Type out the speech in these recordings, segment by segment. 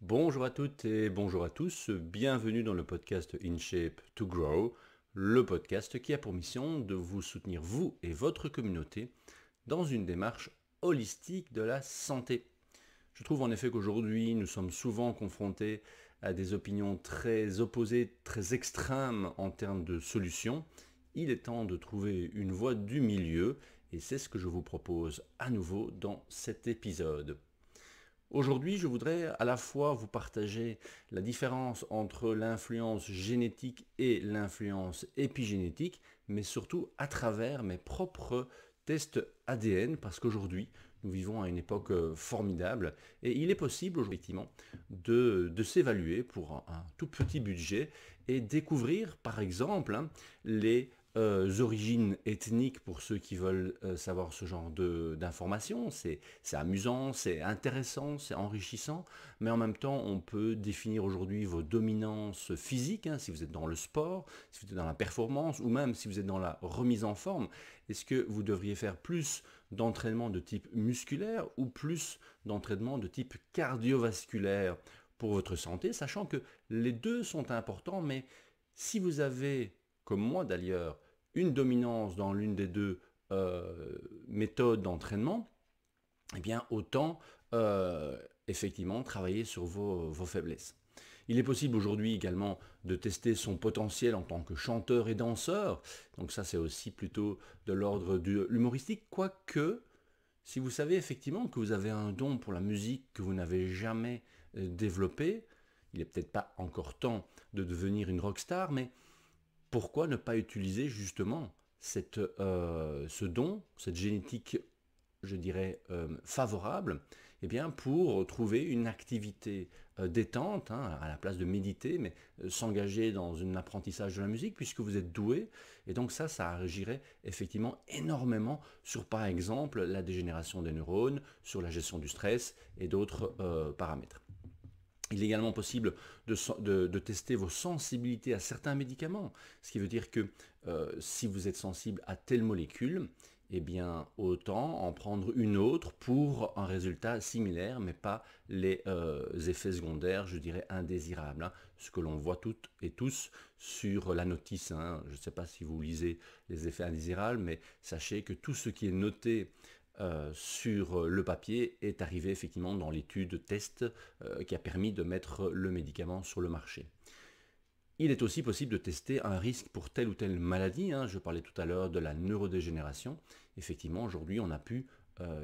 Bonjour à toutes et bonjour à tous, bienvenue dans le podcast In Shape to Grow, le podcast qui a pour mission de vous soutenir vous et votre communauté dans une démarche holistique de la santé. Je trouve en effet qu'aujourd'hui nous sommes souvent confrontés à des opinions très opposées, très extrêmes en termes de solutions. Il est temps de trouver une voie du milieu et c'est ce que je vous propose à nouveau dans cet épisode. Aujourd'hui, je voudrais à la fois vous partager la différence entre l'influence génétique et l'influence épigénétique, mais surtout à travers mes propres tests ADN, parce qu'aujourd'hui, nous vivons à une époque formidable et il est possible effectivement de s'évaluer pour un tout petit budget et découvrir par exemple les origines ethniques pour ceux qui veulent savoir ce genre d'informations. C'est amusant, c'est intéressant, c'est enrichissant, mais en même temps, on peut définir aujourd'hui vos dominances physiques, si vous êtes dans le sport, si vous êtes dans la performance, ou même si vous êtes dans la remise en forme. Est-ce que vous devriez faire plus d'entraînement de type musculaire ou plus d'entraînement de type cardiovasculaire pour votre santé, sachant que les deux sont importants, mais si vous avez, comme moi d'ailleurs, une dominance dans l'une des deux méthodes d'entraînement, eh bien autant effectivement travailler sur vos faiblesses. Il est possible aujourd'hui également de tester son potentiel en tant que chanteur et danseur, donc ça c'est aussi plutôt de l'ordre de l'humoristique, quoique si vous savez effectivement que vous avez un don pour la musique que vous n'avez jamais développé, il n'est peut-être pas encore temps de devenir une rockstar, mais pourquoi ne pas utiliser justement ce don, cette génétique, je dirais, favorable, eh bien, pour trouver une activité détente, à la place de méditer, mais s'engager dans un apprentissage de la musique, puisque vous êtes doué, et donc ça agirait effectivement énormément sur, par exemple, la dégénération des neurones, sur la gestion du stress et d'autres paramètres. Il est également possible de tester vos sensibilités à certains médicaments, ce qui veut dire que si vous êtes sensible à telle molécule, eh bien autant en prendre une autre pour un résultat similaire, mais pas les effets secondaires, je dirais, indésirables, ce que l'on voit toutes et tous sur la notice. Je ne sais pas si vous lisez les effets indésirables, mais sachez que tout ce qui est noté sur le papier est arrivé effectivement dans l'étude test qui a permis de mettre le médicament sur le marché. Il est aussi possible de tester un risque pour telle ou telle maladie. Je parlais tout à l'heure de la neurodégénération. Effectivement, aujourd'hui, on a pu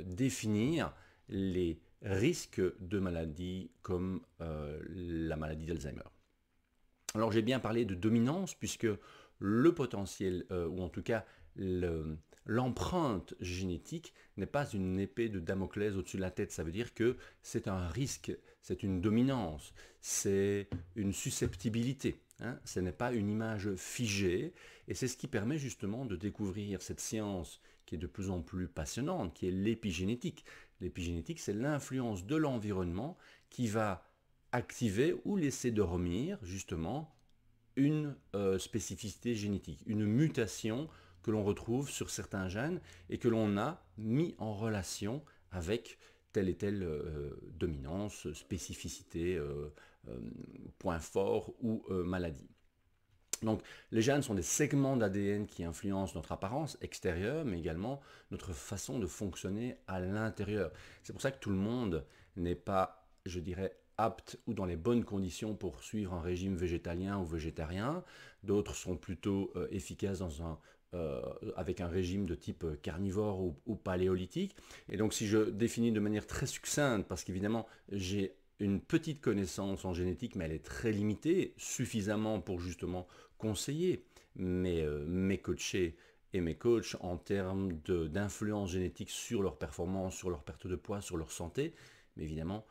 définir les risques de maladies comme la maladie d'Alzheimer. Alors j'ai bien parlé de dominance puisque le potentiel, ou en tout cas l'empreinte génétique n'est pas une épée de Damoclès au-dessus de la tête. Ça veut dire que c'est un risque, c'est une dominance, c'est une susceptibilité. Ce n'est pas une image figée et c'est ce qui permet justement de découvrir cette science qui est de plus en plus passionnante, qui est l'épigénétique. L'épigénétique, c'est l'influence de l'environnement qui va activer ou laisser dormir justement une spécificité génétique, une mutation que l'on retrouve sur certains gènes et que l'on a mis en relation avec telle et telle dominance, spécificité, point fort ou maladie. Donc les gènes sont des segments d'ADN qui influencent notre apparence extérieure, mais également notre façon de fonctionner à l'intérieur. C'est pour ça que tout le monde n'est pas, je dirais, apte ou dans les bonnes conditions pour suivre un régime végétalien ou végétarien. D'autres sont plutôt efficaces avec un régime de type carnivore ou paléolithique. Et donc si je définis de manière très succincte, parce qu'évidemment j'ai une petite connaissance en génétique, mais elle est très limitée, suffisamment pour justement conseiller mes coachés et mes coachs en termes d'influence génétique sur leur performance, sur leur perte de poids, sur leur santé. Mais évidemment,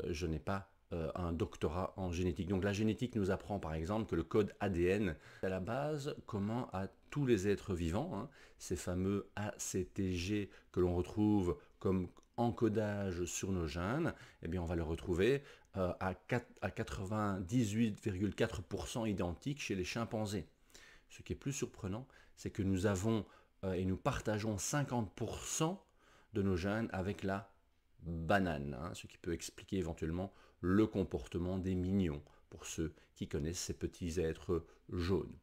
je n'ai pas un doctorat en génétique. Donc la génétique nous apprend par exemple que le code ADN est à la base commun à tous les êtres vivants, ces fameux ACTG que l'on retrouve comme encodage sur nos gènes, eh bien on va le retrouver à 98,4% identique chez les chimpanzés. Ce qui est plus surprenant, c'est que nous avons et nous partageons 50% de nos gènes avec la banane, ce qui peut expliquer éventuellement le comportement des mignons, pour ceux qui connaissent ces petits êtres jaunes.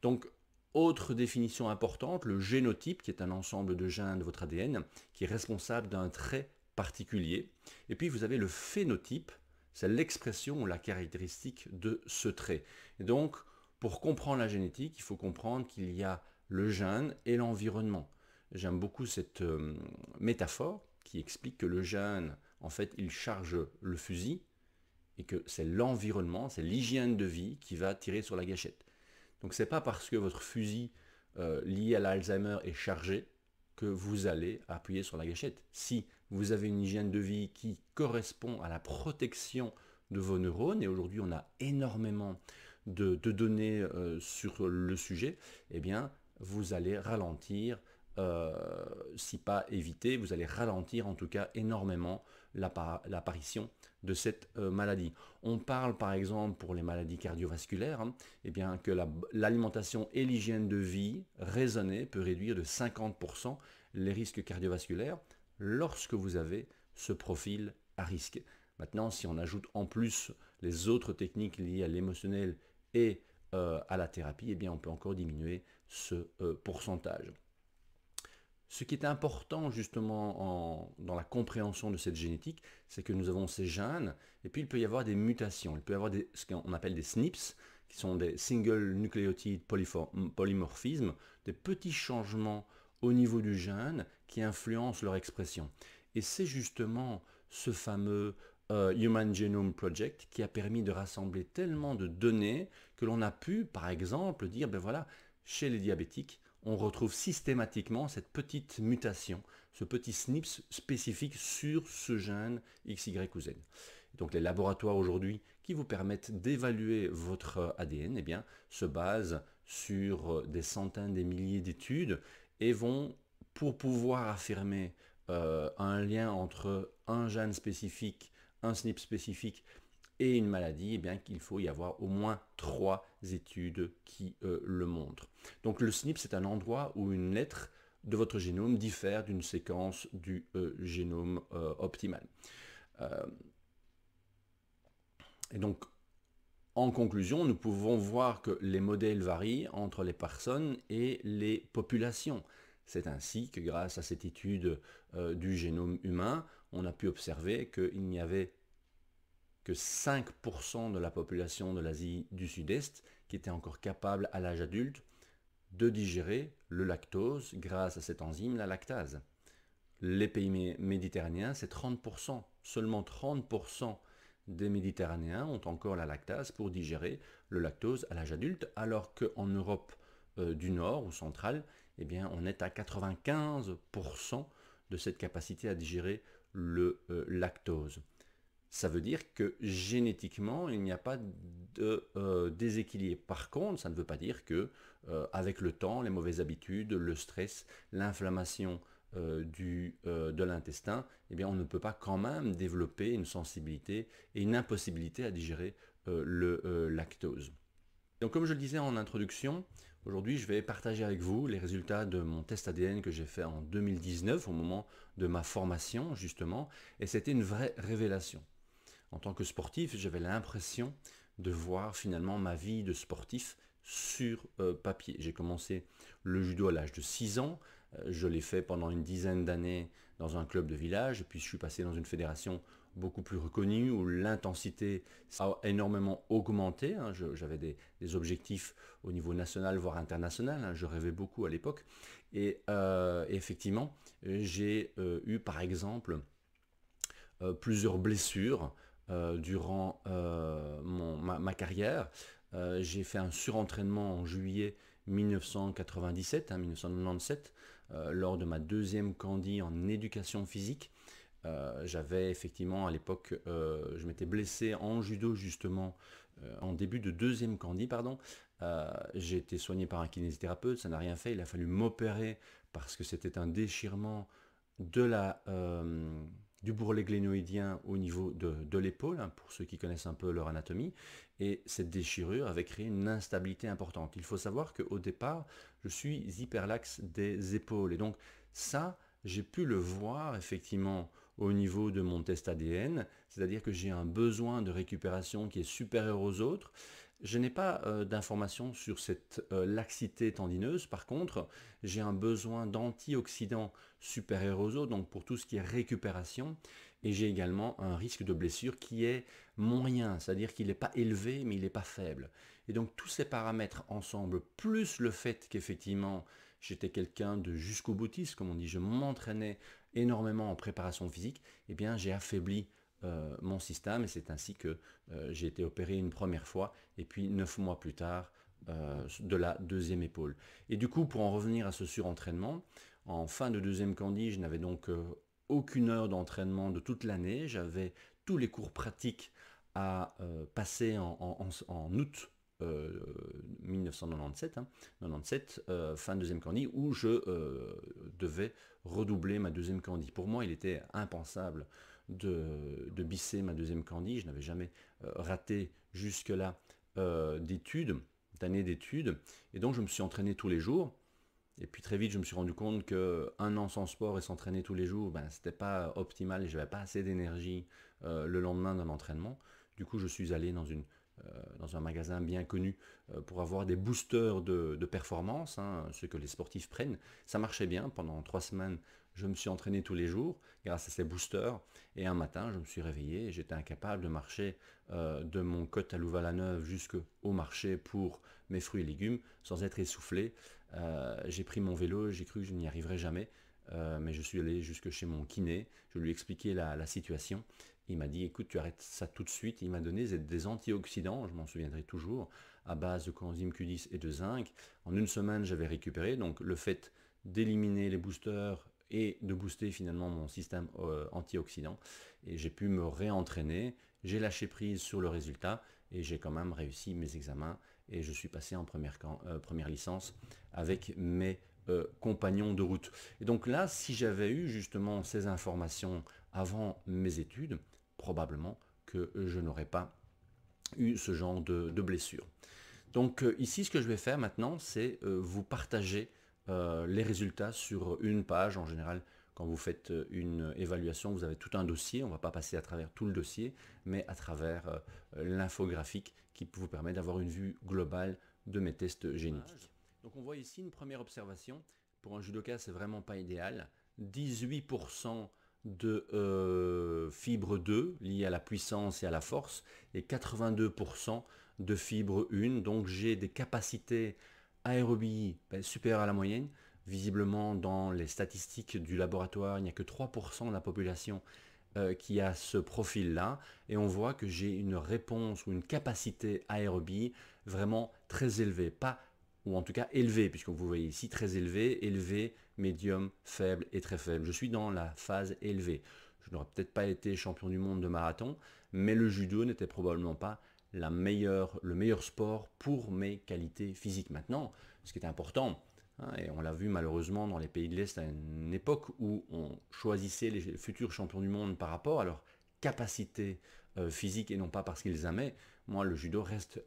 Donc, autre définition importante, le génotype, qui est un ensemble de gènes de votre ADN, qui est responsable d'un trait particulier. Et puis vous avez le phénotype, c'est l'expression ou la caractéristique de ce trait. Et donc, pour comprendre la génétique, il faut comprendre qu'il y a le gène et l'environnement. J'aime beaucoup cette métaphore qui explique que le gène, en fait, il charge le fusil et que c'est l'environnement, c'est l'hygiène de vie qui va tirer sur la gâchette. Donc c'est pas parce que votre fusil lié à l'Alzheimer est chargé que vous allez appuyer sur la gâchette. Si vous avez une hygiène de vie qui correspond à la protection de vos neurones, et aujourd'hui on a énormément de données sur le sujet, eh bien vous allez ralentir, si pas éviter, vous allez ralentir en tout cas énormément l'apparition de cette maladie. On parle par exemple pour les maladies cardiovasculaires, eh bien, que l'alimentation et l'hygiène de vie raisonnée peut réduire de 50% les risques cardiovasculaires lorsque vous avez ce profil à risque. Maintenant, si on ajoute en plus les autres techniques liées à l'émotionnel et à la thérapie, eh bien, on peut encore diminuer ce pourcentage. Ce qui est important justement dans la compréhension de cette génétique, c'est que nous avons ces gènes, et puis il peut y avoir des mutations. Il peut y avoir ce qu'on appelle des SNPs, qui sont des Single Nucleotide Polymorphism, des petits changements au niveau du gène qui influencent leur expression. Et c'est justement ce fameux Human Genome Project qui a permis de rassembler tellement de données que l'on a pu, par exemple, dire, ben voilà, chez les diabétiques, on retrouve systématiquement cette petite mutation, ce petit SNP spécifique sur ce gène X, Y ou Z. Donc les laboratoires aujourd'hui qui vous permettent d'évaluer votre ADN, eh bien, se basent sur des centaines, des milliers d'études et vont, pour pouvoir affirmer un lien entre un gène spécifique, un SNP spécifique et une maladie, eh bien qu'il faut y avoir au moins 3 études qui le montrent. Donc le SNP, c'est un endroit où une lettre de votre génome diffère d'une séquence du génome optimal. Et donc, en conclusion, nous pouvons voir que les modèles varient entre les personnes et les populations. C'est ainsi que grâce à cette étude du génome humain, on a pu observer qu'il n'y avait que 5% de la population de l'Asie du Sud-Est qui était encore capable à l'âge adulte de digérer le lactose grâce à cette enzyme, la lactase. Les pays méditerranéens, c'est 30%. Seulement 30% des Méditerranéens ont encore la lactase pour digérer le lactose à l'âge adulte, alors qu'en Europe du Nord ou centrale, eh bien, on est à 95% de cette capacité à digérer le lactose. Ça veut dire que génétiquement, il n'y a pas de déséquilibre. Par contre, ça ne veut pas dire que, avec le temps, les mauvaises habitudes, le stress, l'inflammation de l'intestin, eh bien, on ne peut pas quand même développer une sensibilité et une impossibilité à digérer le lactose. Donc, comme je le disais en introduction, aujourd'hui, je vais partager avec vous les résultats de mon test ADN que j'ai fait en 2019, au moment de ma formation, justement, et c'était une vraie révélation. En tant que sportif, j'avais l'impression de voir finalement ma vie de sportif sur papier. J'ai commencé le judo à l'âge de 6 ans, je l'ai fait pendant une dizaine d'années dans un club de village, puis je suis passé dans une fédération beaucoup plus reconnue où l'intensité a énormément augmenté. J'avais des objectifs au niveau national, voire international, je rêvais beaucoup à l'époque. Et effectivement, j'ai eu par exemple plusieurs blessures durant ma carrière. J'ai fait un surentraînement en juillet 1997, lors de ma deuxième candie en éducation physique. J'avais effectivement à l'époque, je m'étais blessé en judo justement en début de deuxième candie, pardon. J'ai été soigné par un kinésithérapeute, ça n'a rien fait, il a fallu m'opérer parce que c'était un déchirement du bourrelet glénoïdien au niveau de l'épaule, pour ceux qui connaissent un peu leur anatomie, et cette déchirure avait créé une instabilité importante. Il faut savoir qu'au départ, je suis hyperlaxe des épaules, et donc ça, j'ai pu le voir effectivement au niveau de mon test ADN, c'est-à-dire que j'ai un besoin de récupération qui est supérieur aux autres. Je n'ai pas d'informations sur cette laxité tendineuse. Par contre, j'ai un besoin d'antioxydants supérieur aux autres, donc pour tout ce qui est récupération. Et j'ai également un risque de blessure qui est moyen, c'est-à-dire qu'il n'est pas élevé, mais il n'est pas faible. Et donc tous ces paramètres ensemble, plus le fait qu'effectivement j'étais quelqu'un de jusqu'au boutiste, comme on dit, je m'entraînais énormément en préparation physique, eh bien j'ai affaibli mon système et c'est ainsi que j'ai été opéré une première fois et puis 9 mois plus tard de la deuxième épaule. Et du coup, pour en revenir à ce surentraînement, en fin de deuxième candi, je n'avais donc aucune heure d'entraînement de toute l'année. J'avais tous les cours pratiques à passer en août 1997, 97, fin deuxième candi, où je devais redoubler ma deuxième candi. Pour moi, il était impensable de bisser ma deuxième candi. Je n'avais jamais raté jusque-là d'années d'études. Et donc, je me suis entraîné tous les jours. Et puis très vite, je me suis rendu compte qu'un an sans sport et s'entraîner tous les jours, ben, c'était pas optimal et je n'avais pas assez d'énergie le lendemain d'un entraînement. Du coup, je suis allé dans un magasin bien connu pour avoir des boosters de performance, ce que les sportifs prennent. Ça marchait bien. Pendant 3 semaines, je me suis entraîné tous les jours grâce à ces boosters. Et un matin, je me suis réveillé et j'étais incapable de marcher de mon côte à Louvain-la-Neuve jusqu'au marché pour mes fruits et légumes sans être essoufflé. J'ai pris mon vélo, j'ai cru que je n'y arriverais jamais. Mais je suis allé jusque chez mon kiné, je lui ai expliqué la situation. Il m'a dit, écoute, tu arrêtes ça tout de suite. Il m'a donné des antioxydants, je m'en souviendrai toujours, à base de coenzyme Q10 et de zinc. En une semaine, j'avais récupéré. Donc le fait d'éliminer les boosters et de booster finalement mon système antioxydant. Et j'ai pu me réentraîner. J'ai lâché prise sur le résultat et j'ai quand même réussi mes examens. Et je suis passé en première licence avec mes compagnons de route. Et donc là, si j'avais eu justement ces informations avant mes études, probablement que je n'aurais pas eu ce genre de blessure. Donc ici, ce que je vais faire maintenant, c'est vous partager les résultats sur une page. En général, quand vous faites une évaluation, vous avez tout un dossier. On ne va pas passer à travers tout le dossier, mais à travers l'infographique qui vous permet d'avoir une vue globale de mes tests génétiques. Donc on voit ici une première observation. Pour un judoka, c'est vraiment pas idéal. 18% de fibre 2 liée à la puissance et à la force et 82% de fibre 1. Donc j'ai des capacités aérobie supérieures à la moyenne. Visiblement, dans les statistiques du laboratoire, il n'y a que 3% de la population qui a ce profil-là. Et on voit que j'ai une réponse ou une capacité aérobie vraiment très élevée. Pas, ou en tout cas élevée, puisque vous voyez ici très élevé, médium, faible et très faible. Je suis dans la phase élevée. Je n'aurais peut-être pas été champion du monde de marathon, mais le judo n'était probablement pas le meilleur sport pour mes qualités physiques. Maintenant, ce qui est important, et on l'a vu malheureusement dans les pays de l'Est à une époque où on choisissait les futurs champions du monde par rapport à leur capacité physique et non pas parce qu'ils aimaient. Moi, le judo reste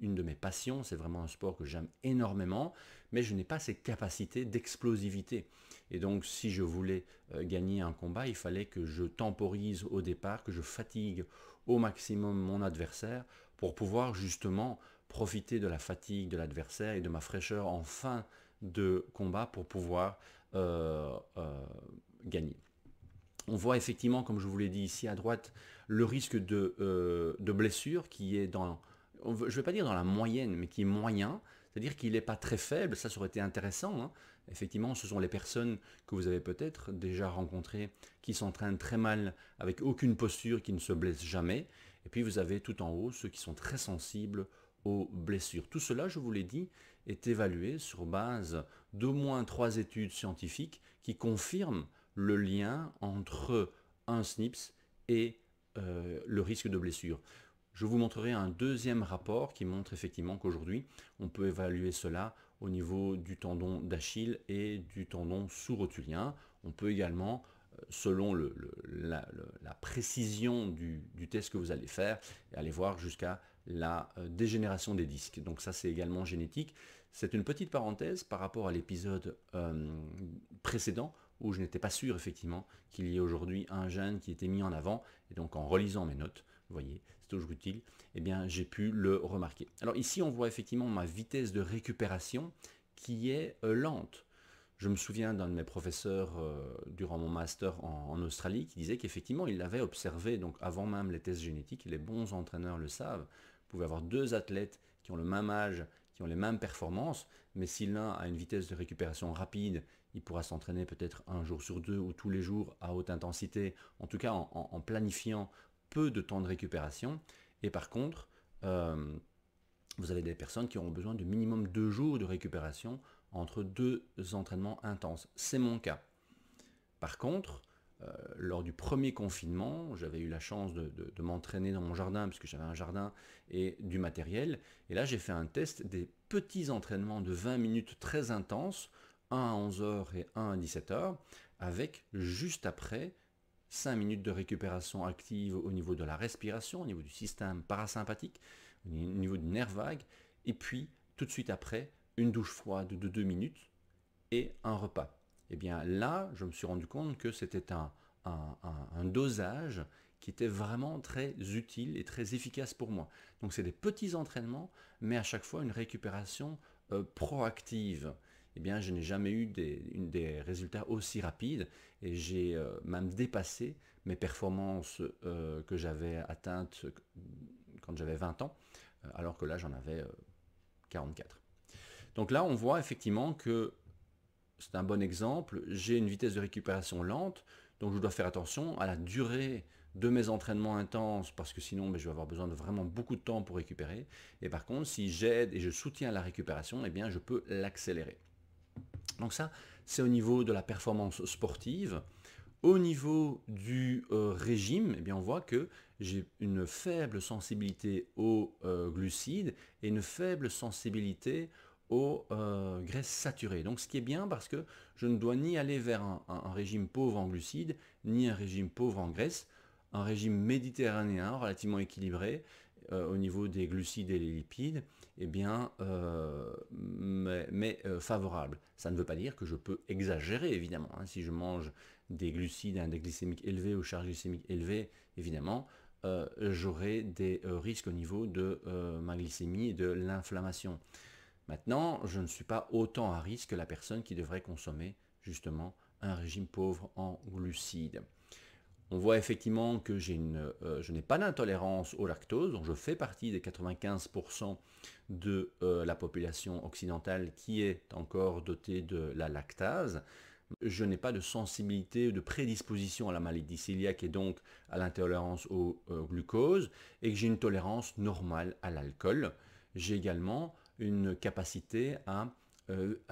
une de mes passions, c'est vraiment un sport que j'aime énormément, mais je n'ai pas ces capacités d'explosivité. Et donc, si je voulais gagner un combat, il fallait que je temporise au départ, que je fatigue au maximum mon adversaire pour pouvoir justement profiter de la fatigue de l'adversaire et de ma fraîcheur en fin de combat pour pouvoir gagner. On voit effectivement, comme je vous l'ai dit ici à droite, le risque de blessure qui est dans, je ne vais pas dire dans la moyenne, mais qui est moyen, c'est-à-dire qu'il n'est pas très faible, ça aurait été intéressant. Effectivement, ce sont les personnes que vous avez peut-être déjà rencontrées qui s'entraînent très mal, avec aucune posture, qui ne se blessent jamais. Et puis vous avez tout en haut ceux qui sont très sensibles aux blessures. Tout cela, je vous l'ai dit, est évalué sur base d'au moins 3 études scientifiques qui confirment le lien entre un SNPS et le risque de blessure. Je vous montrerai un deuxième rapport qui montre effectivement qu'aujourd'hui, on peut évaluer cela au niveau du tendon d'Achille et du tendon sous-rotulien. On peut également, selon la précision du test que vous allez faire, aller voir jusqu'à la dégénération des disques. Donc ça, c'est également génétique. C'est une petite parenthèse par rapport à l'épisode précédent où je n'étais pas sûr effectivement qu'il y ait aujourd'hui un gène qui était mis en avant, et donc en relisant mes notes, vous voyez, c'est toujours utile, eh bien j'ai pu le remarquer. Alors ici on voit effectivement ma vitesse de récupération qui est lente. Je me souviens d'un de mes professeurs durant mon master en Australie qui disait qu'effectivement il l'avait observé, donc avant même les tests génétiques, et les bons entraîneurs le savent, vous pouvez avoir deux athlètes qui ont le même âge, qui ont les mêmes performances, mais si l'un a une vitesse de récupération rapide, il pourra s'entraîner peut-être un jour sur deux ou tous les jours à haute intensité, en tout cas en planifiant peu de temps de récupération. Et par contre, vous avez des personnes qui auront besoin de minimum 2 jours de récupération entre deux entraînements intenses. C'est mon cas. Par contre, lors du premier confinement, j'avais eu la chance de m'entraîner dans mon jardin, puisque j'avais un jardin et du matériel. Et là, j'ai fait un test des petits entraînements de 20 minutes très intenses, un à 11 heures et un à 17 heures, avec juste après 5 minutes de récupération active au niveau de la respiration, au niveau du système parasympathique, au niveau du nerf vague, et puis tout de suite après, une douche froide de 2 minutes et un repas. Et bien là, je me suis rendu compte que c'était un dosage qui était vraiment très utile et très efficace pour moi. Donc c'est des petits entraînements, mais à chaque fois une récupération proactive. Eh bien, je n'ai jamais eu des résultats aussi rapides et j'ai même dépassé mes performances que j'avais atteintes quand j'avais 20 ans, alors que là j'en avais 44. Donc là, on voit effectivement que c'est un bon exemple. J'ai une vitesse de récupération lente, donc je dois faire attention à la durée de mes entraînements intenses, parce que sinon je vais avoir besoin de vraiment beaucoup de temps pour récupérer. Et par contre, si j'aide et je soutiens la récupération, eh bien je peux l'accélérer. Donc ça, c'est au niveau de la performance sportive. Au niveau du régime, eh bien on voit que j'ai une faible sensibilité aux glucides et une faible sensibilité aux graisses saturées. Donc ce qui est bien parce que je ne dois ni aller vers un régime pauvre en glucides, ni un régime pauvre en graisses, un régime méditerranéen relativement équilibré au niveau des glucides et les lipides, eh bien, mais favorable. Ça ne veut pas dire que je peux exagérer, évidemment. Hein. Si je mange des glucides, un index glycémique élevé ou charge glycémique élevée, évidemment, j'aurai des risques au niveau de ma glycémie et de l'inflammation. Maintenant, je ne suis pas autant à risque que la personne qui devrait consommer justement un régime pauvre en glucides. On voit effectivement que je n'ai pas d'intolérance au lactose, donc je fais partie des 95% de la population occidentale qui est encore dotée de la lactase. Je n'ai pas de sensibilité ou de prédisposition à la maladie cœliaque et donc à l'intolérance au glucose, et que j'ai une tolérance normale à l'alcool. J'ai également une capacité à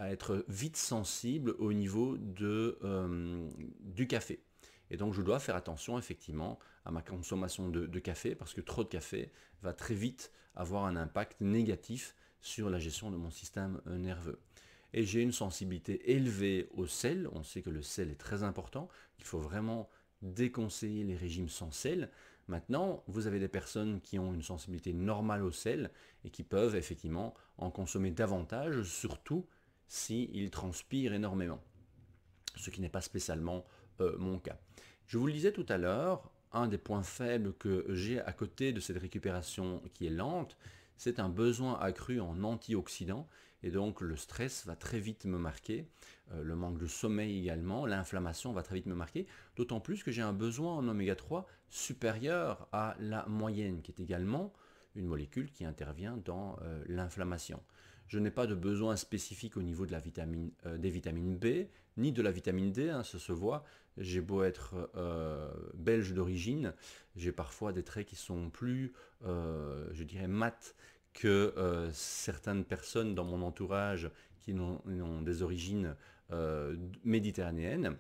être vite sensible au niveau du café. Et donc je dois faire attention effectivement à ma consommation de café, parce que trop de café va très vite avoir un impact négatif sur la gestion de mon système nerveux. Et j'ai une sensibilité élevée au sel. On sait que le sel est très important. Il faut vraiment déconseiller les régimes sans sel. Maintenant, vous avez des personnes qui ont une sensibilité normale au sel et qui peuvent effectivement en consommer davantage, surtout s'ils transpirent énormément, ce qui n'est pas spécialement mon cas. Je vous le disais tout à l'heure, un des points faibles que j'ai à côté de cette récupération qui est lente, c'est un besoin accru en antioxydants, et donc le stress va très vite me marquer, le manque de sommeil également, l'inflammation va très vite me marquer, d'autant plus que j'ai un besoin en oméga 3 supérieur à la moyenne, qui est également une molécule qui intervient dans l'inflammation. Je n'ai pas de besoin spécifique au niveau de des vitamines B, ni de la vitamine D, hein, ça se voit. J'ai beau être belge d'origine, j'ai parfois des traits qui sont plus, je dirais, mat que certaines personnes dans mon entourage qui ont des origines méditerranéennes.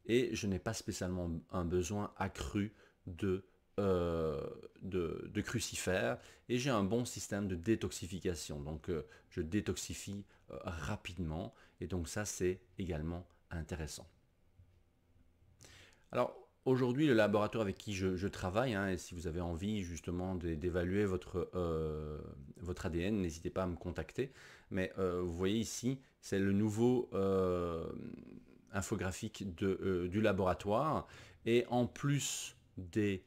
Et je n'ai pas spécialement un besoin accru de crucifères, et j'ai un bon système de détoxification, donc je détoxifie rapidement, et donc ça c'est également intéressant. Alors aujourd'hui, le laboratoire avec qui je travaille, hein, et si vous avez envie justement d'évaluer votre ADN, n'hésitez pas à me contacter, mais vous voyez ici, c'est le nouveau infographique du laboratoire. Et en plus des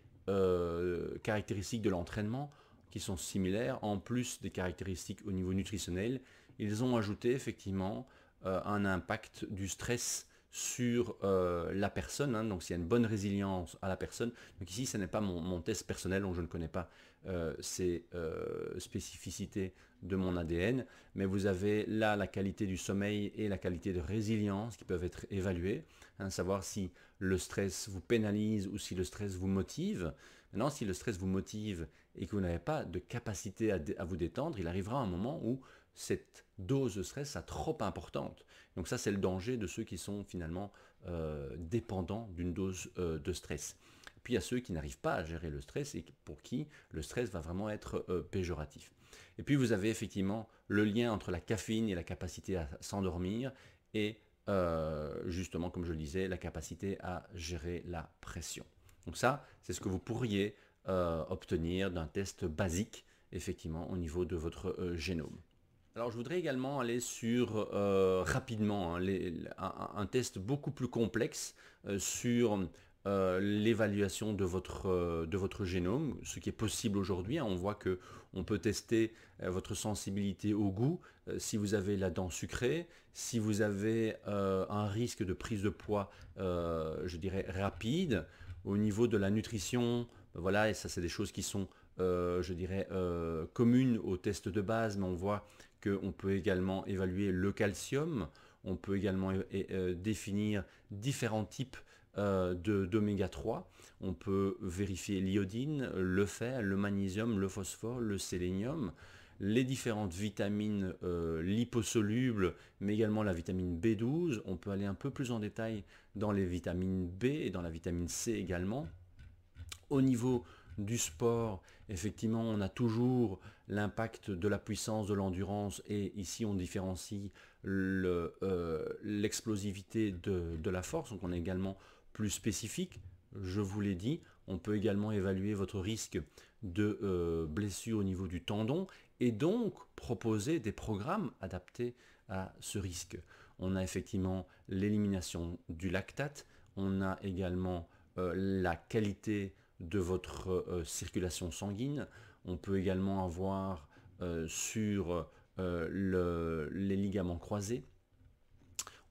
caractéristiques de l'entraînement qui sont similaires, en plus des caractéristiques au niveau nutritionnel, ils ont ajouté effectivement un impact du stress sur la personne, hein. Donc s'il y a une bonne résilience à la personne. Donc ici ce n'est pas mon test personnel, donc je ne connais pas ces spécificités de mon ADN, mais vous avez là la qualité du sommeil et la qualité de résilience qui peuvent être évaluées, hein, savoir si le stress vous pénalise ou si le stress vous motive. Maintenant, si le stress vous motive et que vous n'avez pas de capacité à vous détendre, il arrivera un moment où cette dose de stress sera trop importante. Donc ça, c'est le danger de ceux qui sont finalement dépendants d'une dose de stress. Puis il y a ceux qui n'arrivent pas à gérer le stress et pour qui le stress va vraiment être péjoratif. Et puis vous avez effectivement le lien entre la caféine et la capacité à s'endormir et justement, comme je le disais, la capacité à gérer la pression. Donc ça, c'est ce que vous pourriez obtenir d'un test basique, effectivement, au niveau de votre génome. Alors, je voudrais également aller sur rapidement hein, un test beaucoup plus complexe sur l'évaluation de votre génome, ce qui est possible aujourd'hui. Hein. On voit que on peut tester votre sensibilité au goût, si vous avez la dent sucrée, si vous avez un risque de prise de poids, je dirais, rapide. Au niveau de la nutrition, voilà, et ça c'est des choses qui sont, je dirais, communes aux tests de base, mais on voit qu'on peut également évaluer le calcium, on peut également définir différents types d'oméga 3, on peut vérifier l'iodine, le fer, le magnésium, le phosphore, le sélénium, les différentes vitamines liposolubles, mais également la vitamine B12. On peut aller un peu plus en détail dans les vitamines B et dans la vitamine C également. Au niveau du sport, effectivement, on a toujours l'impact de la puissance, de l'endurance, et ici on différencie l'explosivité de la force, donc on est également plus spécifique. Je vous l'ai dit, on peut également évaluer votre risque de blessure au niveau du tendon et donc proposer des programmes adaptés à ce risque. On a effectivement l'élimination du lactate, on a également la qualité de votre circulation sanguine, on peut également avoir sur les ligaments croisés,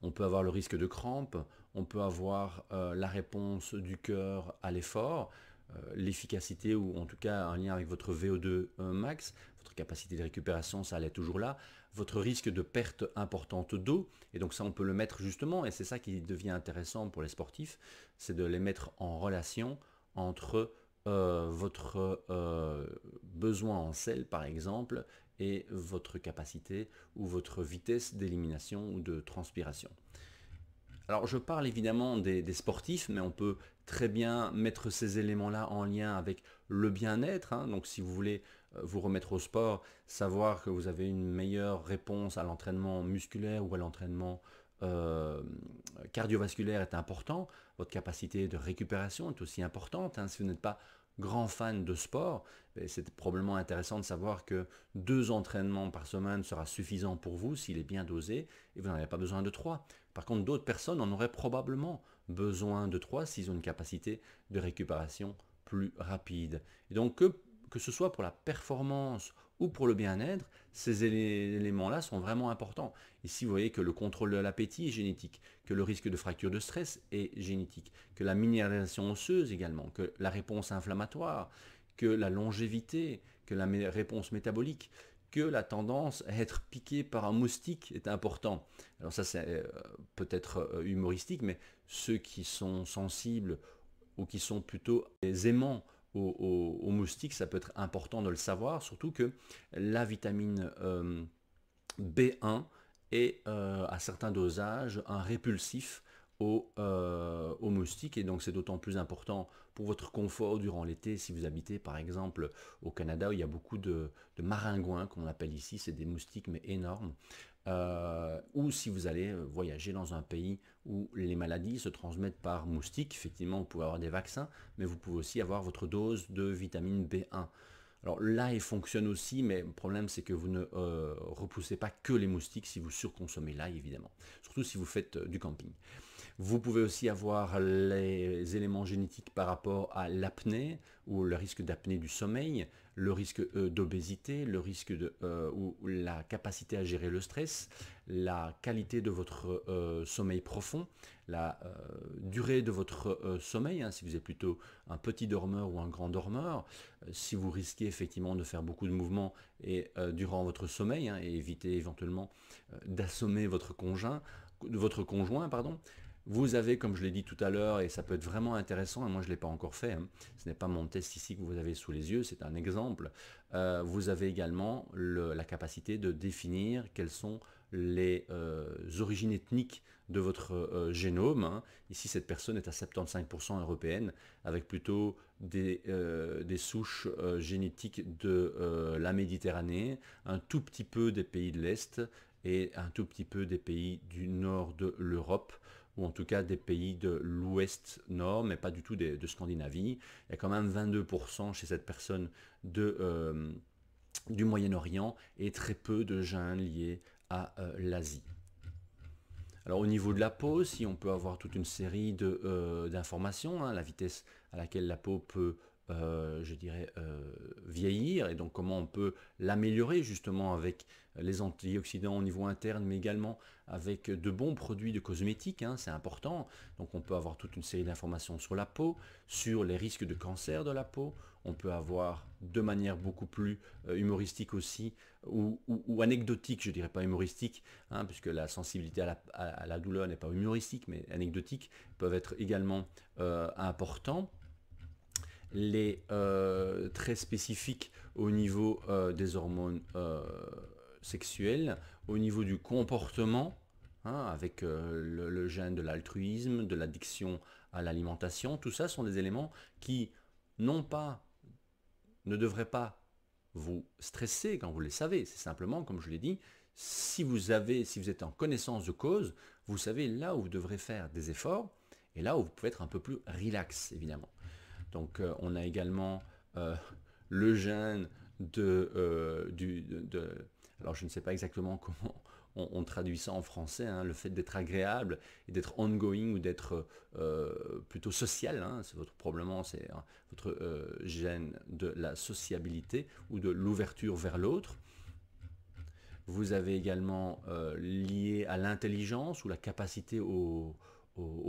on peut avoir le risque de crampes, on peut avoir la réponse du cœur à l'effort, l'efficacité ou en tout cas un lien avec votre VO2 max, votre capacité de récupération, ça allait toujours là, votre risque de perte importante d'eau, et donc ça on peut le mettre justement, et c'est ça qui devient intéressant pour les sportifs, c'est de les mettre en relation entre votre besoin en sel par exemple et votre capacité ou votre vitesse d'élimination ou de transpiration. Alors je parle évidemment des sportifs, mais on peut très bien mettre ces éléments-là en lien avec le bien-être, hein. Donc si vous voulez vous remettre au sport, savoir que vous avez une meilleure réponse à l'entraînement musculaire ou à l'entraînement cardiovasculaire est important. Votre capacité de récupération est aussi importante, hein. Si vous n'êtes pas grand fan de sport, c'est probablement intéressant de savoir que 2 entraînements par semaine sera suffisant pour vous s'il est bien dosé et vous n'en avez pas besoin de 3. Par contre, d'autres personnes en auraient probablement besoin de 3 s'ils ont une capacité de récupération plus rapide. Et donc, que ce soit pour la performance ou pour le bien-être, ces éléments-là sont vraiment importants. Ici, vous voyez que le contrôle de l'appétit est génétique, que le risque de fracture de stress est génétique, que la minéralisation osseuse également, que la réponse inflammatoire, que la longévité, que la réponse métabolique, que la tendance à être piqué par un moustique est important. Alors ça, c'est peut-être humoristique, mais ceux qui sont sensibles ou qui sont plutôt aimants aux moustiques, ça peut être important de le savoir, surtout que la vitamine B1 est à certains dosages un répulsif aux moustiques, et donc c'est d'autant plus important pour votre confort durant l'été si vous habitez par exemple au Canada où il y a beaucoup de maringouins, comme on appelle ici, c'est des moustiques mais énormes, ou si vous allez voyager dans un pays où les maladies se transmettent par moustiques. Effectivement, vous pouvez avoir des vaccins, mais vous pouvez aussi avoir votre dose de vitamine B1. Alors là, il fonctionne aussi, mais le problème c'est que vous ne repoussez pas que les moustiques si vous surconsommez l'ail, évidemment, surtout si vous faites du camping. Vous pouvez aussi avoir les éléments génétiques par rapport à l'apnée ou le risque d'apnée du sommeil, le risque d'obésité, le risque ou la capacité à gérer le stress, la qualité de votre sommeil profond, la durée de votre sommeil, hein, si vous êtes plutôt un petit dormeur ou un grand dormeur, si vous risquez effectivement de faire beaucoup de mouvements et durant votre sommeil, hein, et éviter éventuellement d'assommer votre conjoint, pardon. Vous avez, comme je l'ai dit tout à l'heure, et ça peut être vraiment intéressant, et moi je ne l'ai pas encore fait, hein, ce n'est pas mon test ici que vous avez sous les yeux, c'est un exemple, vous avez également la capacité de définir quelles sont les origines ethniques de votre génome. Hein. Ici, cette personne est à 75% européenne, avec plutôt des souches génétiques de la Méditerranée, un tout petit peu des pays de l'Est et un tout petit peu des pays du nord de l'Europe, ou en tout cas des pays de l'ouest nord, mais pas du tout de Scandinavie. Il y a quand même 22% chez cette personne du Moyen-Orient et très peu de gènes liés à l'Asie. Alors au niveau de la peau, si on peut avoir toute une série d'informations, hein, la vitesse à laquelle la peau peut, je dirais, vieillir, et donc comment on peut l'améliorer justement avec les antioxydants au niveau interne, mais également avec de bons produits de cosmétiques, hein, c'est important. Donc on peut avoir toute une série d'informations sur la peau, sur les risques de cancer de la peau. On peut avoir de manière beaucoup plus humoristique aussi, ou anecdotique, je dirais pas humoristique, hein, puisque la sensibilité à la douleur n'est pas humoristique, mais anecdotique, peuvent être également importants. Les traits spécifiques au niveau des hormones sexuelles, au niveau du comportement, hein, avec le gène de l'altruisme, de l'addiction à l'alimentation, tout ça sont des éléments qui ne devraient pas vous stresser quand vous les savez. C'est simplement, comme je l'ai dit, si vous êtes en connaissance de cause, vous savez là où vous devrez faire des efforts et là où vous pouvez être un peu plus relax, évidemment. Donc on a également le gène alors je ne sais pas exactement comment on traduit ça en français, hein, le fait d'être agréable et d'être ongoing ou d'être plutôt social, hein, probablement c'est votre gène de la sociabilité ou de l'ouverture vers l'autre. Vous avez également lié à l'intelligence ou la capacité aux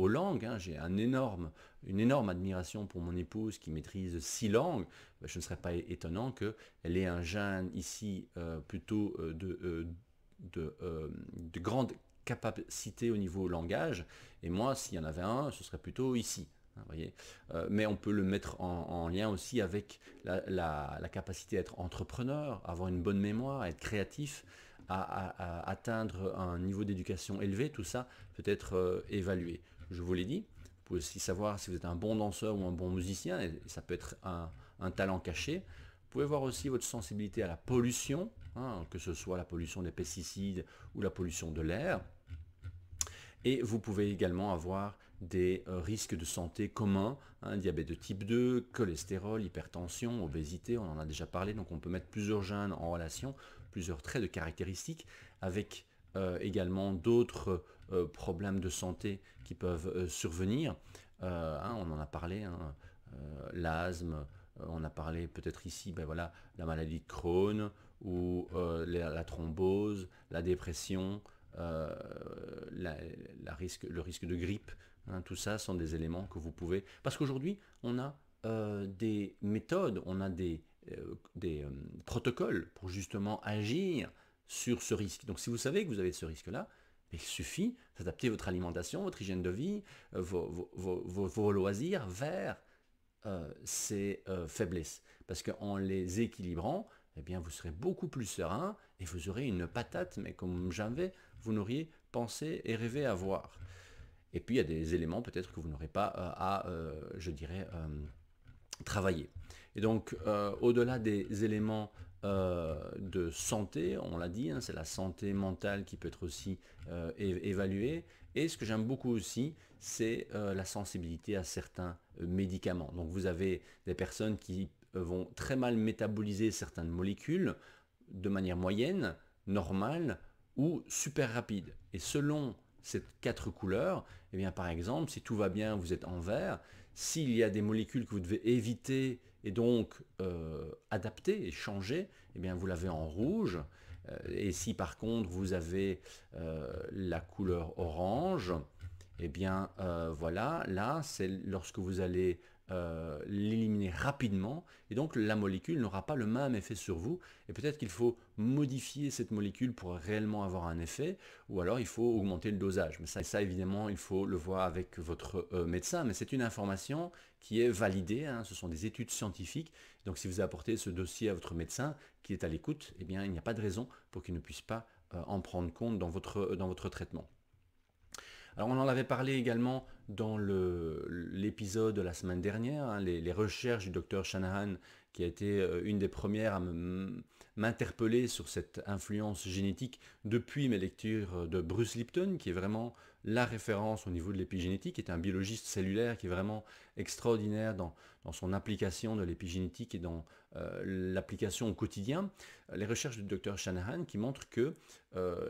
langues. Hein. J'ai une énorme admiration pour mon épouse qui maîtrise 6 langues. Ben, je ne serais pas étonnant qu'elle ait un gène ici plutôt de grande capacité au niveau langage. Et moi, s'il y en avait un, ce serait plutôt ici. Hein, voyez. Mais on peut le mettre en lien aussi avec la capacité à être entrepreneur, à avoir une bonne mémoire, à être créatif, à atteindre un niveau d'éducation élevé. Tout ça peut être évalué. Je vous l'ai dit. Vous pouvez aussi savoir si vous êtes un bon danseur ou un bon musicien, et ça peut être un talent caché. Vous pouvez voir aussi votre sensibilité à la pollution, hein, que ce soit la pollution des pesticides ou la pollution de l'air. Et vous pouvez également avoir des risques de santé communs, hein, diabète de type 2, cholestérol, hypertension, obésité, on en a déjà parlé, donc on peut mettre plusieurs gènes en relation, plusieurs traits de caractéristiques, avec également d'autres problèmes de santé qui peuvent survenir. Hein, on en a parlé, hein, l'asthme, on a parlé peut-être ici, ben voilà, la maladie de Crohn, ou la thrombose, la dépression, le risque de grippe, hein, tout ça sont des éléments que vous pouvez... Parce qu'aujourd'hui, on a des méthodes, on a des protocoles pour justement agir sur ce risque. Donc si vous savez que vous avez ce risque-là, il suffit d'adapter votre alimentation, votre hygiène de vie, vos loisirs vers ces faiblesses. Parce qu'en les équilibrant, eh bien, vous serez beaucoup plus serein et vous aurez une patate, mais comme jamais vous n'auriez pensé et rêvé avoir. Et puis, il y a des éléments peut-être que vous n'aurez pas je dirais, travailler. Et donc, au-delà des éléments de santé, on l'a dit, hein, c'est la santé mentale qui peut être aussi évaluée. Et ce que j'aime beaucoup aussi, c'est la sensibilité à certains médicaments. Donc, vous avez des personnes qui vont très mal métaboliser certaines molécules de manière moyenne, normale ou super rapide. Et selon ces 4 couleurs, eh bien par exemple, si tout va bien, vous êtes en vert. S'il y a des molécules que vous devez éviter et donc adapter et changer, eh bien vous l'avez en rouge. Et si par contre vous avez la couleur orange, eh bien voilà, là c'est lorsque vous allez l'éliminer rapidement, et donc la molécule n'aura pas le même effet sur vous, et peut-être qu'il faut modifier cette molécule pour réellement avoir un effet, ou alors il faut augmenter le dosage. Mais ça évidemment, il faut le voir avec votre médecin, mais c'est une information qui est validée, hein, ce sont des études scientifiques, donc si vous apportez ce dossier à votre médecin qui est à l'écoute, eh bien il n'y a pas de raison pour qu'il ne puisse pas en prendre compte dans votre traitement. Alors on en avait parlé également dans l'épisode de la semaine dernière, hein, les recherches du docteur Shanahan, qui a été une des premières à m'interpeller sur cette influence génétique depuis mes lectures de Bruce Lipton, qui est vraiment la référence au niveau de l'épigénétique, qui est un biologiste cellulaire qui est vraiment extraordinaire dans son application de l'épigénétique et dans l'application au quotidien. Les recherches du docteur Shanahan qui montrent que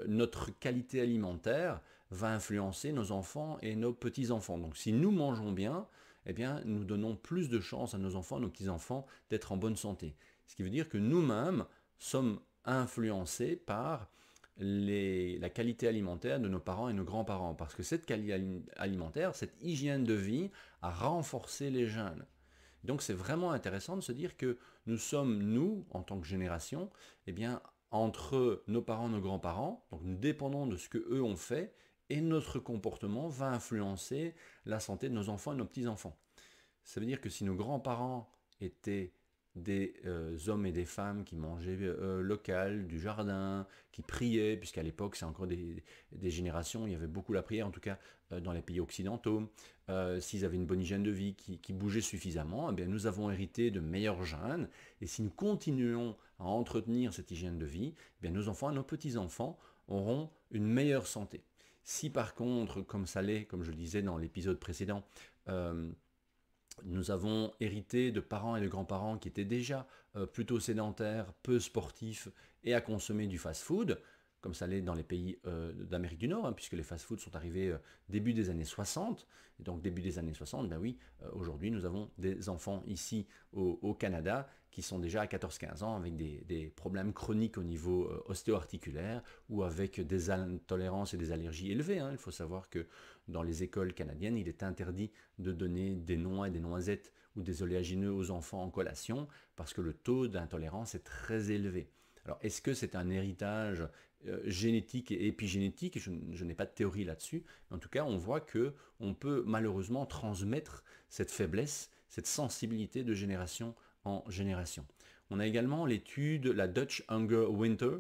notre qualité alimentaire va influencer nos enfants et nos petits-enfants. Donc si nous mangeons bien, eh bien, nous donnons plus de chances à nos enfants, à nos petits-enfants d'être en bonne santé. Ce qui veut dire que nous-mêmes sommes influencés par la qualité alimentaire de nos parents et nos grands-parents. Parce que cette qualité alimentaire, cette hygiène de vie a renforcé les gènes. Donc c'est vraiment intéressant de se dire que nous sommes, nous, en tant que génération, eh bien, entre nos parents, nos grands-parents, donc nous dépendons de ce qu'eux ont fait, et notre comportement va influencer la santé de nos enfants et de nos petits-enfants. Ça veut dire que si nos grands-parents étaient des hommes et des femmes qui mangeaient local, du jardin, qui priaient, puisqu'à l'époque c'est encore des générations, il y avait beaucoup la prière, en tout cas dans les pays occidentaux, s'ils avaient une bonne hygiène de vie, qui bougeaient suffisamment, eh bien, nous avons hérité de meilleurs gènes, et si nous continuons à entretenir cette hygiène de vie, eh bien, nos enfants et nos petits-enfants auront une meilleure santé. Si par contre, comme ça l'est, comme je le disais dans l'épisode précédent, nous avons hérité de parents et de grands-parents qui étaient déjà plutôt sédentaires, peu sportifs et à consommer du fast-food, comme ça l'est dans les pays d'Amérique du Nord, hein, puisque les fast-foods sont arrivés début des années 60. Et donc début des années 60, ben oui, aujourd'hui nous avons des enfants ici au Canada qui sont déjà à 14-15 ans avec des problèmes chroniques au niveau ostéo-articulaire ou avec des intolérances et des allergies élevées. Hein. Il faut savoir que dans les écoles canadiennes, il est interdit de donner des noix et des noisettes ou des oléagineux aux enfants en collation parce que le taux d'intolérance est très élevé. Alors, est-ce que c'est un héritage génétique et épigénétique? Je n'ai pas de théorie là-dessus. Mais en tout cas, on voit qu'on peut malheureusement transmettre cette faiblesse, cette sensibilité de génération en génération. On a également l'étude, la Dutch Hunger Winter,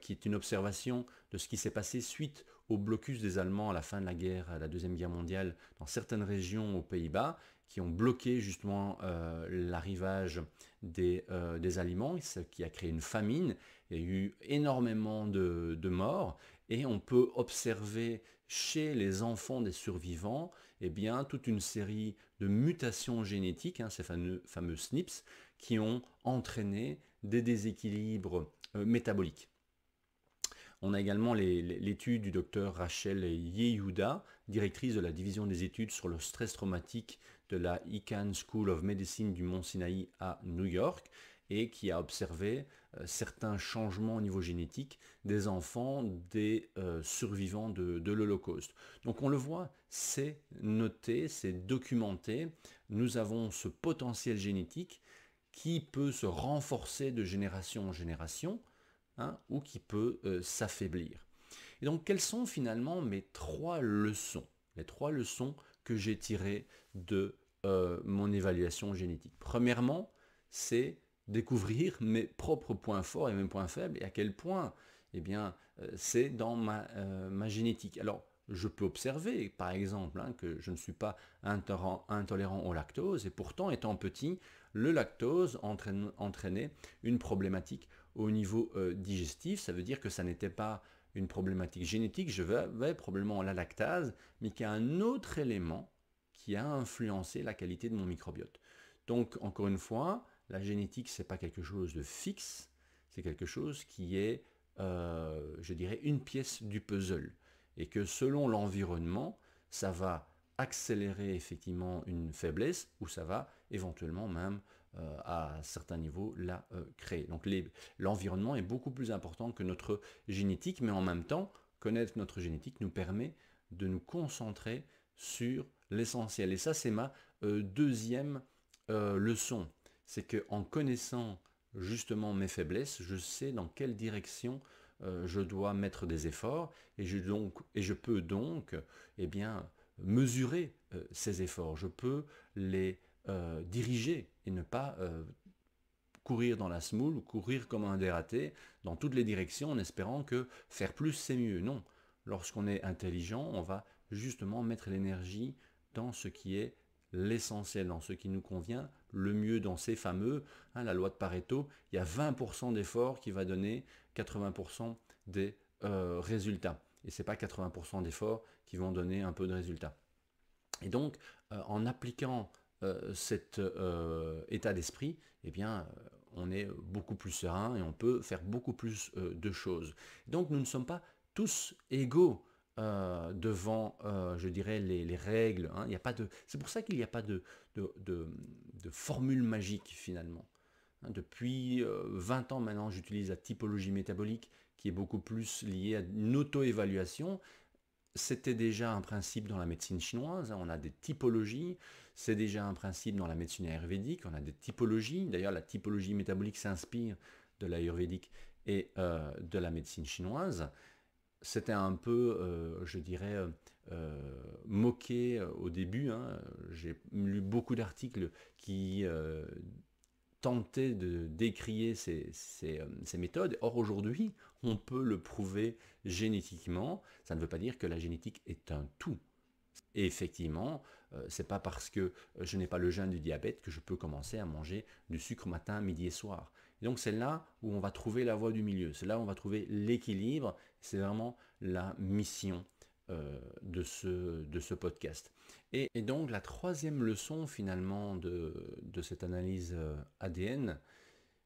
qui est une observation de ce qui s'est passé suite au blocus des Allemands à la fin de la Deuxième Guerre mondiale dans certaines régions aux Pays-Bas, qui ont bloqué justement l'arrivage des aliments, ce qui a créé une famine. Il y a eu énormément de morts et on peut observer chez les enfants des survivants eh bien, toute une série de mutations génétiques, hein, ces fameux SNPs, qui ont entraîné des déséquilibres métaboliques. On a également l'étude du docteur Rachel Yehuda, directrice de la division des études sur le stress traumatique de la Icahn School of Medicine du Mont Sinaï à New York, et qui a observé certains changements au niveau génétique des enfants des survivants de l'Holocauste. Donc on le voit, c'est noté, c'est documenté, nous avons ce potentiel génétique qui peut se renforcer de génération en génération, hein, ou qui peut s'affaiblir. Et donc quelles sont finalement mes 3 leçons, les 3 leçons que j'ai tirées de mon évaluation génétique? Premièrement, c'est découvrir mes propres points forts et mes points faibles et à quel point eh bien, c'est dans ma génétique. Alors, je peux observer, par exemple, hein, que je ne suis pas intolérant au lactose et pourtant, étant petit, le lactose entraînait une problématique au niveau digestif. Ça veut dire que ça n'était pas une problématique génétique, je vais probablement la lactase, mais qu'il y a un autre élément qui a influencé la qualité de mon microbiote. Donc, encore une fois, la génétique, ce n'est pas quelque chose de fixe, c'est quelque chose qui est, je dirais, une pièce du puzzle. et que selon l'environnement, ça va accélérer effectivement une faiblesse ou ça va éventuellement même à certains niveaux la créer. Donc l'environnement est beaucoup plus important que notre génétique, mais en même temps, connaître notre génétique nous permet de nous concentrer sur l'essentiel. Et ça, c'est ma deuxième leçon. C'est qu'en connaissant justement mes faiblesses, je sais dans quelle direction je dois mettre des efforts et je peux donc eh bien, mesurer ces efforts. Je peux les diriger et ne pas courir dans la semoule ou courir comme un dératé dans toutes les directions en espérant que faire plus c'est mieux. Non, lorsqu'on est intelligent, on va justement mettre l'énergie dans ce qui est l'essentiel, dans ce qui nous convient le mieux, dans ces fameux, la loi de Pareto, il y a 20% d'efforts qui va donner 80% des résultats. Et ce n'est pas 80% d'efforts qui vont donner un peu de résultats. Et donc, en appliquant cet état d'esprit, eh bien, on est beaucoup plus serein et on peut faire beaucoup plus de choses. Donc, nous ne sommes pas tous égaux devant, je dirais, les règles. Hein. Il y a pas de... C'est pour ça qu'il n'y a pas de formule magique, finalement. Hein, depuis 20 ans maintenant, j'utilise la typologie métabolique qui est beaucoup plus liée à une auto-évaluation. C'était déjà un principe dans la médecine chinoise, hein, on a des typologies, c'est déjà un principe dans la médecine ayurvédique, on a des typologies, d'ailleurs la typologie métabolique s'inspire de l'ayurvédique et de la médecine chinoise. C'était un peu, je dirais, moqué au début, hein. J'ai lu beaucoup d'articles qui tentaient de décrier ces méthodes. Or aujourd'hui, on peut le prouver génétiquement. Ça ne veut pas dire que la génétique est un tout. Et effectivement, c'est pas parce que je n'ai pas le gène du diabète que je peux commencer à manger du sucre matin, midi et soir. Et donc c'est là où on va trouver la voie du milieu, c'est là où on va trouver l'équilibre, c'est vraiment la mission de ce podcast. Et donc la troisième leçon finalement de cette analyse ADN,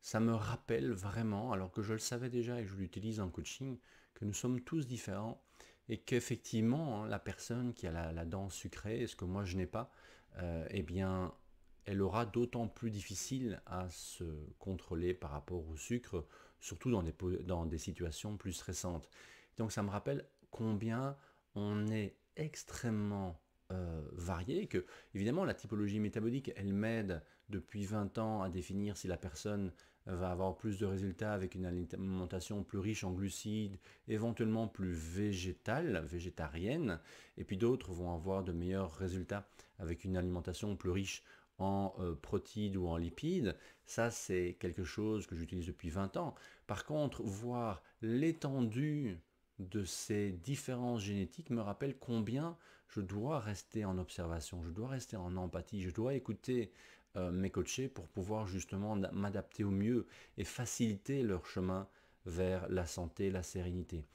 ça me rappelle vraiment, alors que je le savais déjà et que je l'utilise en coaching, que nous sommes tous différents et qu'effectivement, hein, la personne qui a la dent sucrée, ce que moi je n'ai pas, eh bien, elle aura d'autant plus difficile à se contrôler par rapport au sucre, surtout dans des situations plus stressantes. Donc ça me rappelle combien on est extrêmement varié, que évidemment la typologie métabolique, elle m'aide depuis 20 ans à définir si la personne va avoir plus de résultats avec une alimentation plus riche en glucides, éventuellement plus végétale, végétarienne, et puis d'autres vont avoir de meilleurs résultats avec une alimentation plus riche en protides ou en lipides. Ça, c'est quelque chose que j'utilise depuis 20 ans. Par contre, voir l'étendue de ces différences génétiques me rappelle combien je dois rester en observation, je dois rester en empathie, je dois écouter mes coachés pour pouvoir justement m'adapter au mieux et faciliter leur chemin vers la santé, la sérénité.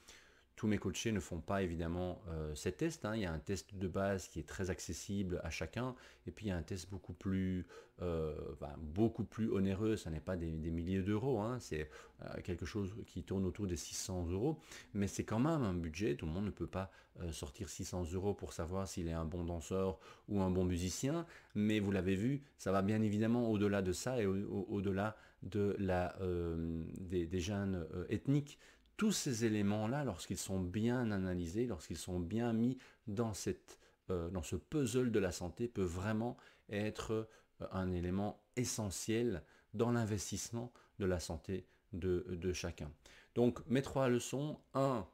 Tous mes coachés ne font pas évidemment ces tests, hein. Il y a un test de base qui est très accessible à chacun, et puis il y a un test beaucoup plus onéreux. Ça n'est pas des milliers d'euros, hein. C'est quelque chose qui tourne autour des 600 euros, mais c'est quand même un budget. Tout le monde ne peut pas sortir 600 euros pour savoir s'il est un bon danseur ou un bon musicien, mais vous l'avez vu, ça va bien évidemment au-delà de ça et au-delà de des gènes ethniques. Tous ces éléments-là, lorsqu'ils sont bien analysés, lorsqu'ils sont bien mis dans ce puzzle de la santé, peuvent vraiment être un élément essentiel dans l'investissement de la santé de chacun. Donc mes trois leçons: 1,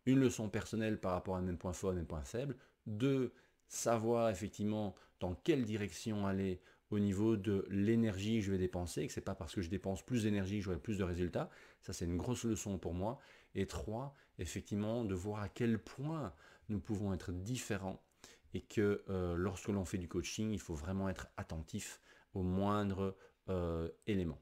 une leçon personnelle par rapport à mes points forts et mes points faibles. 2, savoir effectivement dans quelle direction aller au niveau de l'énergie que je vais dépenser, et que ce n'est pas parce que je dépense plus d'énergie que j'aurai plus de résultats. Ça, c'est une grosse leçon pour moi. Et 3, effectivement, de voir à quel point nous pouvons être différents et que lorsque l'on fait du coaching, il faut vraiment être attentif aux moindres éléments.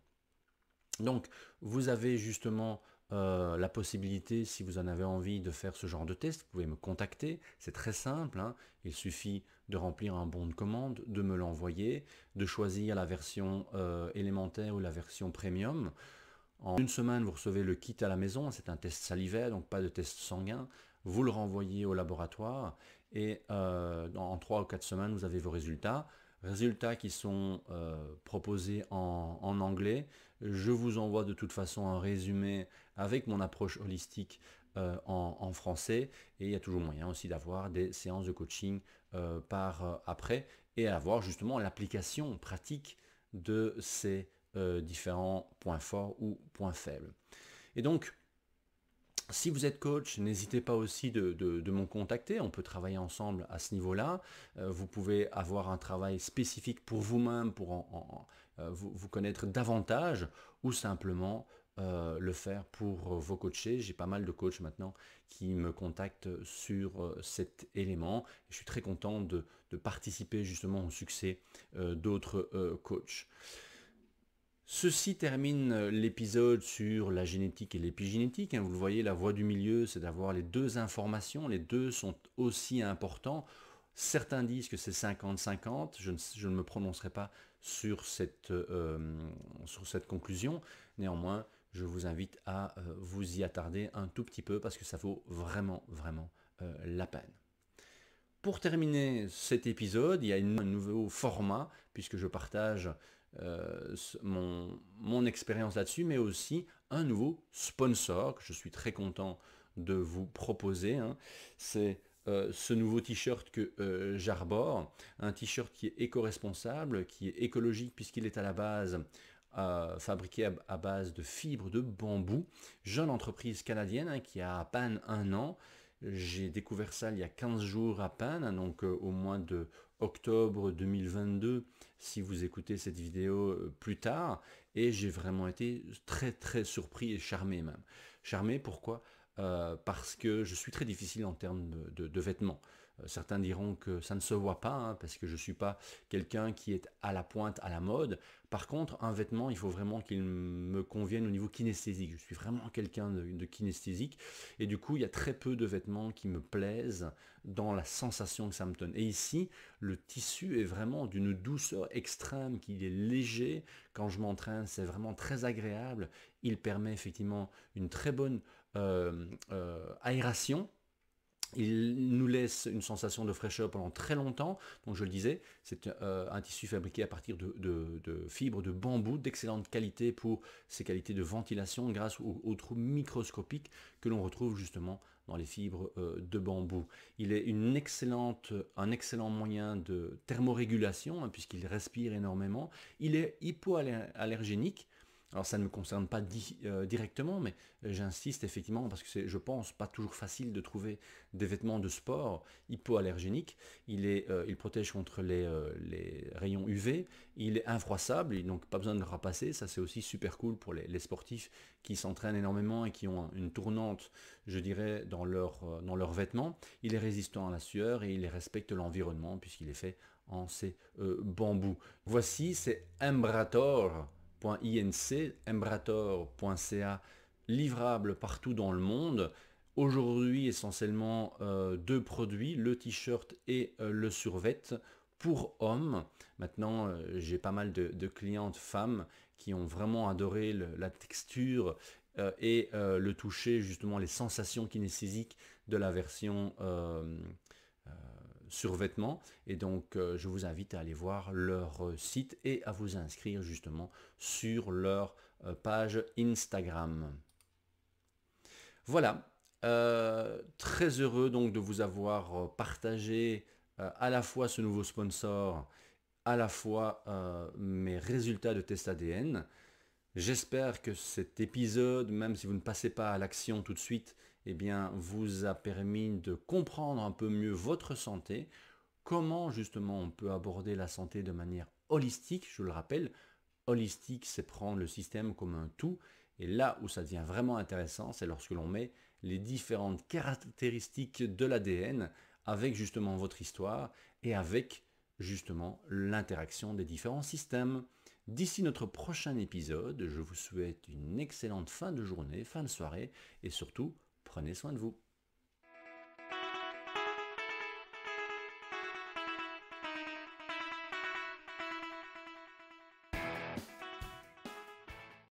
Donc, vous avez justement la possibilité, si vous en avez envie, de faire ce genre de test. Vous pouvez me contacter, c'est très simple, hein. Il suffit de remplir un bon de commande, de me l'envoyer, de choisir la version élémentaire ou la version premium. En une semaine, vous recevez le kit à la maison. C'est un test salivaire, donc pas de test sanguin. vous le renvoyez au laboratoire et en 3 ou 4 semaines, vous avez vos résultats. Résultats qui sont proposés en anglais. Je vous envoie de toute façon un résumé avec mon approche holistique en français, et il y a toujours moyen aussi d'avoir des séances de coaching par après et avoir justement l'application pratique de ces différents points forts ou points faibles. Et donc, si vous êtes coach, n'hésitez pas aussi de me contacter, on peut travailler ensemble à ce niveau-là. Vous pouvez avoir un travail spécifique pour vous-même, pour vous connaître davantage, ou simplement le faire pour vos coachés. J'ai pas mal de coachs maintenant qui me contactent sur cet élément. Je suis très content de participer justement au succès d'autres coachs. Ceci termine l'épisode sur la génétique et l'épigénétique. Vous le voyez, la voie du milieu, c'est d'avoir les deux informations. Les deux sont aussi importants. Certains disent que c'est 50-50. Je ne me prononcerai pas sur cette conclusion. Néanmoins, je vous invite à vous y attarder un tout petit peu parce que ça vaut vraiment, vraiment la peine. Pour terminer cet épisode, il y a un nouveau format puisque je partage mon expérience là-dessus, mais aussi un nouveau sponsor que je suis très content de vous proposer. C'est ce nouveau t-shirt que j'arbore, un t-shirt qui est éco-responsable, qui est écologique puisqu'il est à la base fabriqué à base de fibres de bambou, jeune entreprise canadienne qui a à peine 1 an. J'ai découvert ça il y a 15 jours à peine, donc au mois de octobre 2022, si vous écoutez cette vidéo plus tard, et j'ai vraiment été très très surpris et charmé même. Charmé pourquoi parce que je suis très difficile en termes de vêtements. Certains diront que ça ne se voit pas, parce que je ne suis pas quelqu'un qui est à la pointe, à la mode. Par contre, un vêtement, il faut vraiment qu'il me convienne au niveau kinesthésique. Je suis vraiment quelqu'un de kinesthésique. Et du coup, il y a très peu de vêtements qui me plaisent dans la sensation que ça me donne. Et ici, le tissu est vraiment d'une douceur extrême, qu'il est léger. Quand je m'entraîne, c'est vraiment très agréable. Il permet effectivement une très bonne aération. Il nous laisse une sensation de fraîcheur pendant très longtemps. Donc je le disais, c'est un tissu fabriqué à partir de fibres de bambou d'excellente qualité pour ses qualités de ventilation grâce aux trous microscopiques que l'on retrouve justement dans les fibres de bambou. Il est un excellent moyen de thermorégulation puisqu'il respire énormément. Il est hypoallergénique. Alors ça ne me concerne pas directement, mais j'insiste effectivement parce que c'est, je pense, pas toujours facile de trouver des vêtements de sport hypoallergéniques. Il protège contre les rayons UV, il est infroissable, et donc pas besoin de le rapasser. Ça c'est aussi super cool pour les sportifs qui s'entraînent énormément et qui ont une tournante, je dirais, dans leurs vêtements. Il est résistant à la sueur et il respecte l'environnement puisqu'il est fait en ces bambous. Voici, c'est Embrator. .inc, embrator.ca, livrable partout dans le monde. Aujourd'hui, essentiellement 2 produits, le t-shirt et le survêt pour hommes. Maintenant, j'ai pas mal de clientes femmes qui ont vraiment adoré la texture et le toucher, justement les sensations kinesthésiques de la version survêtements, et donc je vous invite à aller voir leur site et à vous inscrire justement sur leur page Instagram. Voilà, très heureux donc de vous avoir partagé à la fois ce nouveau sponsor, à la fois mes résultats de test ADN. J'espère que cet épisode, même si vous ne passez pas à l'action tout de suite, eh bien, vous a permis de comprendre un peu mieux votre santé, comment justement on peut aborder la santé de manière holistique. Je le rappelle, holistique, c'est prendre le système comme un tout, et là où ça devient vraiment intéressant, c'est lorsque l'on met les différentes caractéristiques de l'ADN avec justement votre histoire et avec justement l'interaction des différents systèmes. D'ici notre prochain épisode, je vous souhaite une excellente fin de journée, fin de soirée, et surtout, prenez soin de vous.